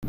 The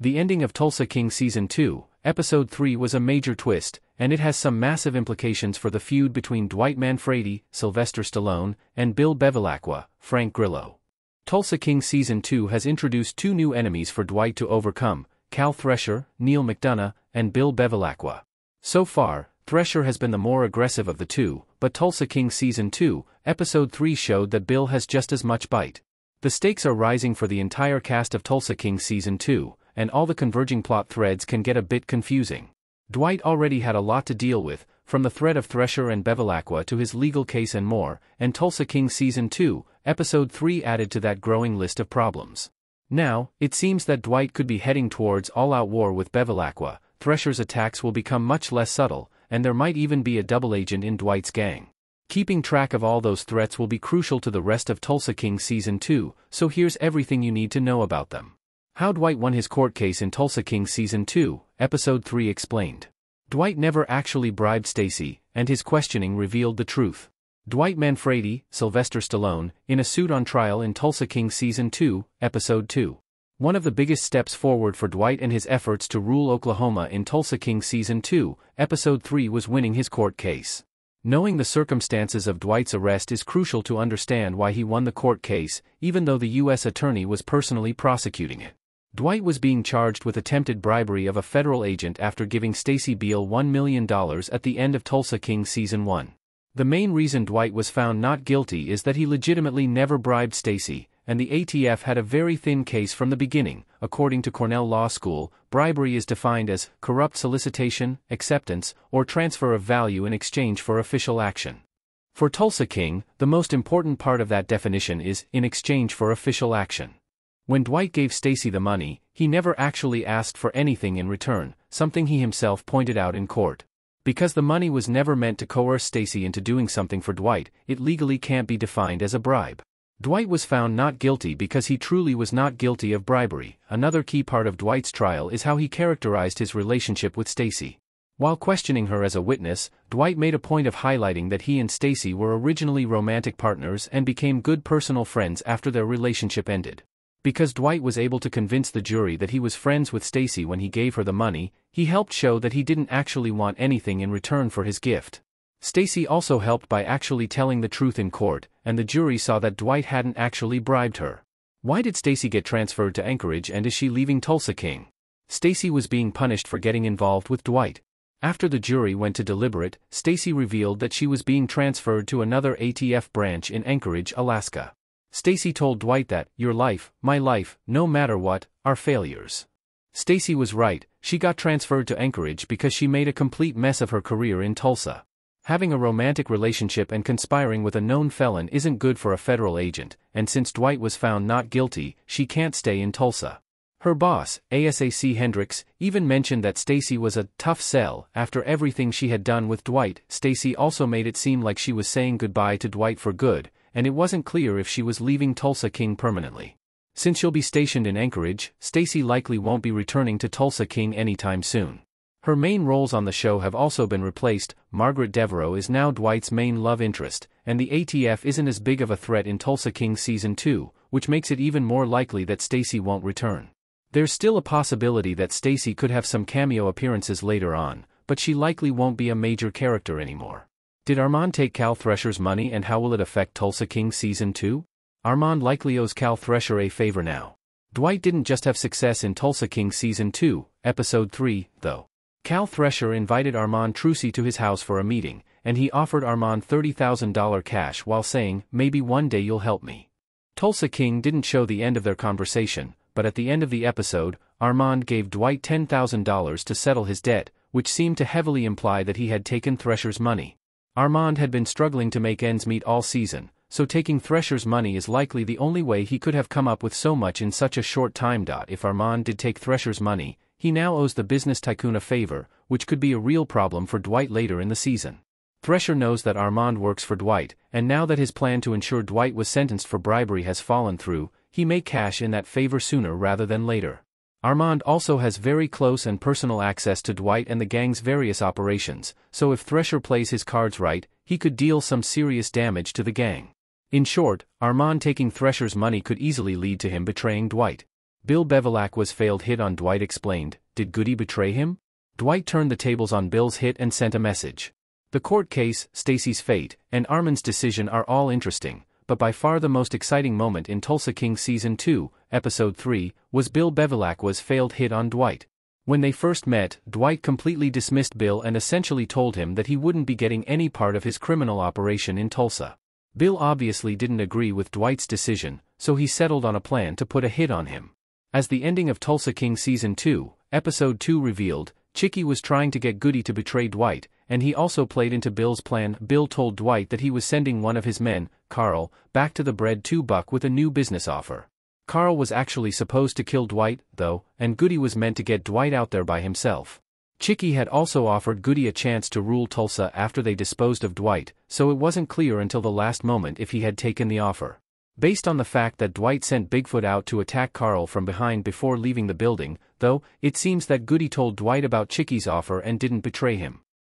ending of Tulsa King Season 2, Episode 3 was a major twist, and it has some massive implications for the feud between Dwight Manfredi, Sylvester Stallone, and Bill Bevilaqua, Frank Grillo. Tulsa King Season 2 has introduced two new enemies for Dwight to overcome, Cal Thresher, Neil McDonough, and Bill Bevilaqua. So far, Thresher has been the more aggressive of the two, but Tulsa King Season 2, Episode 3 showed that Bill has just as much bite. The stakes are rising for the entire cast of Tulsa King Season 2, and all the converging plot threads can get a bit confusing. Dwight already had a lot to deal with, from the threat of Thresher and Bevilaqua to his legal case and more, and Tulsa King Season 2, Episode 3 added to that growing list of problems. Now, it seems that Dwight could be heading towards all-out war with Bevilaqua. Thresher's attacks will become much less subtle, and there might even be a double agent in Dwight's gang. Keeping track of all those threats will be crucial to the rest of Tulsa King Season 2, so here's everything you need to know about them. How Dwight won his court case in Tulsa King Season 2, Episode 3 explained. Dwight never actually bribed Stacy, and his questioning revealed the truth. Dwight Manfredi, Sylvester Stallone, in a suit on trial in Tulsa King Season 2, Episode 2. One of the biggest steps forward for Dwight and his efforts to rule Oklahoma in Tulsa King Season 2, Episode 3 was winning his court case. Knowing the circumstances of Dwight's arrest is crucial to understand why he won the court case, even though the U.S. attorney was personally prosecuting it. Dwight was being charged with attempted bribery of a federal agent after giving Stacy Beal $1 million at the end of Tulsa King Season 1. The main reason Dwight was found not guilty is that he legitimately never bribed Stacy, and the ATF had a very thin case from the beginning. According to Cornell Law School, bribery is defined as corrupt solicitation, acceptance, or transfer of value in exchange for official action. For Tulsa King, the most important part of that definition is in exchange for official action. When Dwight gave Stacy the money, he never actually asked for anything in return, something he himself pointed out in court. Because the money was never meant to coerce Stacy into doing something for Dwight, it legally can't be defined as a bribe. Dwight was found not guilty because he truly was not guilty of bribery. Another key part of Dwight's trial is how he characterized his relationship with Stacy. While questioning her as a witness, Dwight made a point of highlighting that he and Stacy were originally romantic partners and became good personal friends after their relationship ended. Because Dwight was able to convince the jury that he was friends with Stacy when he gave her the money, he helped show that he didn't actually want anything in return for his gift. Stacy also helped by actually telling the truth in court, and the jury saw that Dwight hadn't actually bribed her. Why did Stacy get transferred to Anchorage, and is she leaving Tulsa King? Stacy was being punished for getting involved with Dwight. After the jury went to deliberate, Stacy revealed that she was being transferred to another ATF branch in Anchorage, Alaska. Stacy told Dwight that, "Your life, my life, no matter what, are failures." Stacy was right. She got transferred to Anchorage because she made a complete mess of her career in Tulsa. Having a romantic relationship and conspiring with a known felon isn't good for a federal agent, and since Dwight was found not guilty, she can't stay in Tulsa. Her boss, ASAC Hendricks, even mentioned that Stacy was a tough sell after everything she had done with Dwight. Stacy also made it seem like she was saying goodbye to Dwight for good, and it wasn't clear if she was leaving Tulsa King permanently. Since she'll be stationed in Anchorage, Stacy likely won't be returning to Tulsa King anytime soon. Her main roles on the show have also been replaced. Margaret Devereaux is now Dwight's main love interest, and the ATF isn't as big of a threat in Tulsa King Season 2, which makes it even more likely that Stacy won't return. There's still a possibility that Stacy could have some cameo appearances later on, but she likely won't be a major character anymore. Did Armand take Cal Thresher's money, and how will it affect Tulsa King Season 2? Armand likely owes Cal Thresher a favor now. Dwight didn't just have success in Tulsa King Season 2, Episode 3, though. Cal Thresher invited Armand Trucy to his house for a meeting, and he offered Armand $30,000 cash while saying, "Maybe one day you'll help me." Tulsa King didn't show the end of their conversation, but at the end of the episode, Armand gave Dwight $10,000 to settle his debt, which seemed to heavily imply that he had taken Thresher's money. Armand had been struggling to make ends meet all season, so taking Thresher's money is likely the only way he could have come up with so much in such a short time. If Armand did take Thresher's money, he now owes the business tycoon a favor, which could be a real problem for Dwight later in the season. Thresher knows that Armand works for Dwight, and now that his plan to ensure Dwight was sentenced for bribery has fallen through, he may cash in that favor sooner rather than later. Armand also has very close and personal access to Dwight and the gang's various operations, so if Thresher plays his cards right, he could deal some serious damage to the gang. In short, Armand taking Thresher's money could easily lead to him betraying Dwight. Bill Bevilaqqua's failed hit on Dwight explained, "Did Goody betray him?" Dwight turned the tables on Bill's hit and sent a message. The court case, Stacy's fate, and Armand's decision are all interesting, but by far the most exciting moment in Tulsa King Season 2, Episode 3, was Bill Bevilaqqua's failed hit on Dwight. When they first met, Dwight completely dismissed Bill and essentially told him that he wouldn't be getting any part of his criminal operation in Tulsa. Bill obviously didn't agree with Dwight's decision, so he settled on a plan to put a hit on him. As the ending of Tulsa King Season 2, Episode 2 revealed, Chicky was trying to get Goody to betray Dwight, and he also played into Bill's plan. Bill told Dwight that he was sending one of his men, Carl, back to the Bread 2 Buck with a new business offer. Carl was actually supposed to kill Dwight, though, and Goody was meant to get Dwight out there by himself. Chicky had also offered Goody a chance to rule Tulsa after they disposed of Dwight, so it wasn't clear until the last moment if he had taken the offer. Based on the fact that Dwight sent Bigfoot out to attack Carl from behind before leaving the building, though, it seems that Goody told Dwight about Chicky's offer and didn't betray him.